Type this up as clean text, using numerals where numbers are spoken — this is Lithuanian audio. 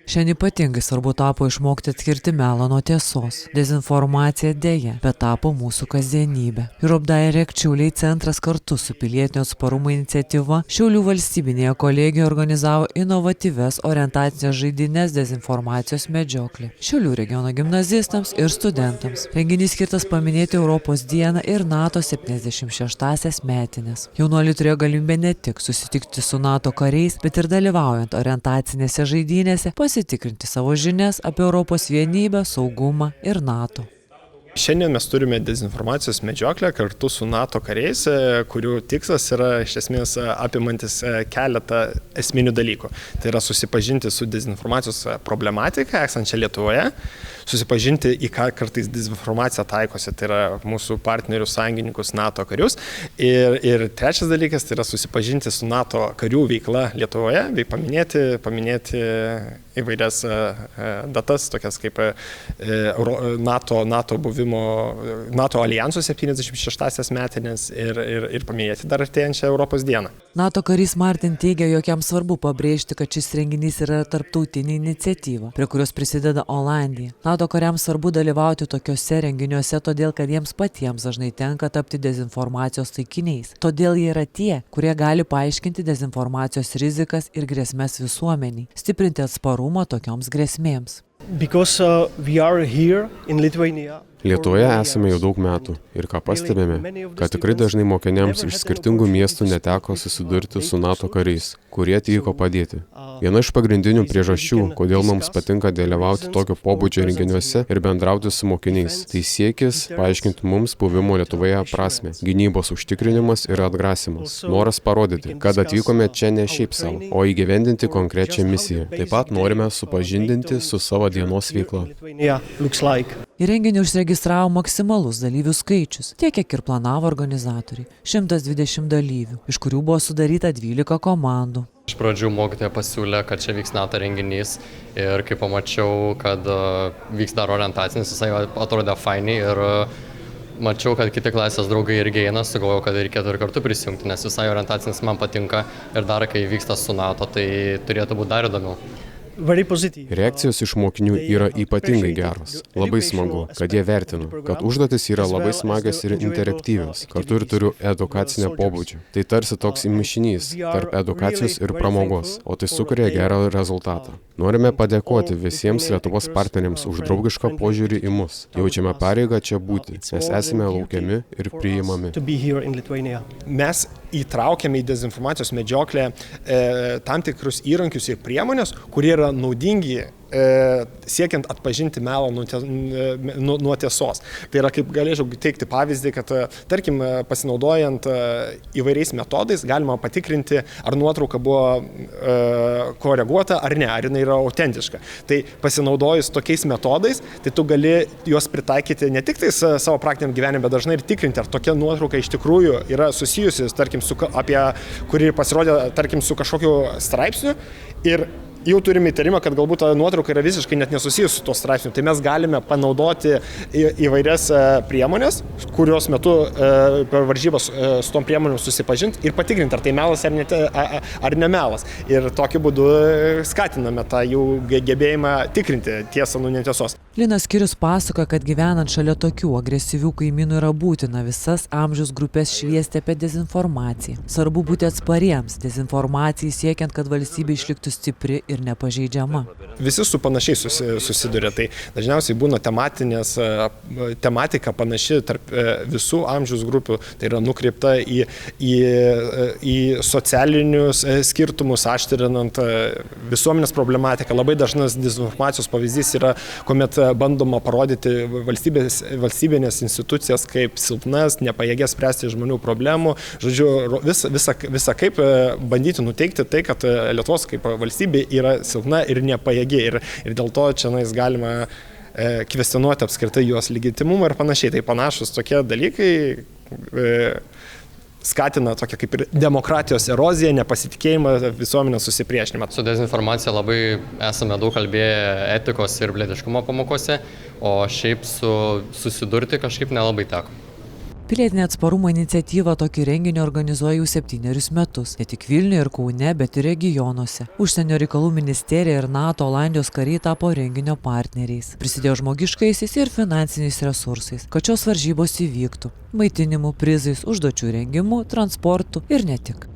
Šiandien ypatingai svarbu tapo išmokti atskirti melą nuo tiesos. Dezinformacija dėja, bet tapo mūsų kasdienybė. Europe Direct Šiauliai centras kartu su pilietinio atsparumo iniciatyva Šiaulių valstybinėje kolegijoje organizavo inovatyvias orientacinės žaidynės dezinformacijos medžioklė Šiaulių regiono gimnazistams ir studentams. Renginys skirtas paminėti Europos dieną ir NATO 76-asias metines. Jaunuoliai turėjo galimybę ne tik susitikti su NATO kariais, bet ir dalyvaujant orientacinėse žaidynėse pasitikrinti savo žinias apie Europos vienybę, saugumą ir NATO. Šiandien mes turime dezinformacijos medžioklę kartu su NATO kariais, kurių tikslas yra iš esmės apimantis keletą esminių dalykų. Tai yra susipažinti su dezinformacijos problematika esančia Lietuvoje, susipažinti, į ką kartais dezinformacija taikosi, tai yra mūsų partnerių sąjungininkus NATO karius. Ir trečias dalykas, tai yra susipažinti su NATO karių veikla Lietuvoje, bei paminėti įvairias datas, tokias kaip NATO buvimo, NATO alijanso 76-asias metinės ir paminėti dar artėjančią Europos dieną. NATO karys Martin teigia, jog jam svarbu pabrėžti, kad šis renginys yra tarptautinė iniciatyva, prie kurios prisideda Olandija. NATO kariams svarbu dalyvauti tokiuose renginiuose, todėl kad jiems patiems dažnai tenka tapti dezinformacijos taikiniais. Todėl jie yra tie, kurie gali paaiškinti dezinformacijos rizikas ir grėsmes visuomeniai, stiprinti atsparumą tokioms grėsmėms. Lietuvoje esame jau daug metų ir ką pastebime, kad tikrai dažnai mokiniams iš skirtingų miestų neteko susidurti su NATO kariais, kurie atvyko padėti. Viena iš pagrindinių priežasčių, kodėl mums patinka dalyvauti tokio pobūdžio renginiuose ir bendrauti su mokiniais, tai siekis paaiškinti mums buvimo Lietuvoje prasmę, gynybos užtikrinimas ir atgrasimas, noras parodyti, kad atvykome čia ne šiaip savo, o įgyvendinti konkrečią misiją. Taip pat norime supažindinti su savo dienos veikla. Į renginį užsiregistravo maksimalus dalyvių skaičius, tiek kiek ir planavo organizatoriai – 120 dalyvių, iš kurių buvo sudaryta 12 komandų. Iš pradžių mokytoja pasiūlė, kad čia vyks NATO renginys ir kai pamačiau, kad vyks dar orientacinis, jisai atrodė fainiai ir mačiau, kad kiti klasės draugai irgi eina, sugalvojau, kad reikėtų ir kartu prisijungti, nes visai orientacinis man patinka ir dar kai vyksta su NATO, tai turėtų būti dar įdomiau. Reakcijos iš mokinių yra ypatingai geros. Labai smagu, kad jie vertino, kad užduotis yra labai smagios ir interaktyvios. Kartu ir turiu edukacinę pobūdžią. Tai tarsi toks mišinys tarp edukacijos ir pramogos, o tai sukuria gerą rezultatą. Norime padėkoti visiems Lietuvos partneriams už draugišką požiūrį į mus. Jaučiame pareigą čia būti, nes esame laukiami ir priimami. Mes įtraukiame į dezinformacijos medžioklę tam tikrus įrankius ir priemonės, kurie yra naudingi siekiant atpažinti melą nuo tiesos. Tai yra, kaip galėčiau teikti pavyzdį, kad, tarkim, pasinaudojant įvairiais metodais galima patikrinti, ar nuotrauka buvo koreguota ar ne, ar jinai yra autentiška. Tai pasinaudojus tokiais metodais, tai tu gali juos pritaikyti ne tik tais savo praktiniam gyvenime, bet dažnai ir tikrinti, ar tokia nuotrauka iš tikrųjų yra susijusi, tarkim, kuri pasirodė, tarkim, su kažkokiu straipsniu ir jau turime įtarimą, kad galbūt ta nuotrauka yra visiškai net nesusijusi su tuo straipsniu. Tai mes galime panaudoti įvairias priemonės, kurios metu per varžybas su tom priemonėm susipažinti ir patikrinti, ar tai melas ar ne melas. Ir tokiu būdu skatiname tą jų gebėjimą tikrinti tiesą nuo netiesos. Linas Kirius pasakoja, kad gyvenant šalia tokių agresyvių kaimynų yra būtina visas amžiaus grupės šviesti apie dezinformaciją. Svarbu būti atspariems dezinformacijai siekiant, kad valstybė išliktų stipri ir nepažeidžiama. Visi su panašiai susiduria, tai dažniausiai būna tematika panaši tarp visų amžiaus grupių, tai yra nukreipta į socialinius skirtumus, aštrinant visuomenės problematiką. Labai dažnas dezinformacijos pavyzdys yra, kuomet bandoma parodyti valstybinės institucijas kaip silpnas, nepajėgės spręsti žmonių problemų. Žodžiu, visa kaip bandyti nuteikti tai, kad Lietuvos kaip valstybė yra silpna ir nepajėgi. Ir dėl to čia galima kvestionuoti apskritai jos legitimumą ir panašiai. Tai panašus tokie dalykai skatina tokia kaip ir demokratijos eroziją, nepasitikėjimą, visuomenės susipriešinimą. Su dezinformacija labai esame daug kalbėję etikos ir pilietiškumo pamokose, o šiaip susidurti kažkaip nelabai teko. Pilietinė atsparumo iniciatyva tokį renginį organizuoja jau 7 metus. Ne tik Vilniuje ir Kaune, bet ir regionuose. Užsienio reikalų ministerija ir NATO Olandijos kariai tapo renginio partneriais. Prisidėjo žmogiškaisiais ir finansiniais resursais, kad šios varžybos įvyktų. Maitinimu, prizais, užduočių rengimu, transportu ir ne tik.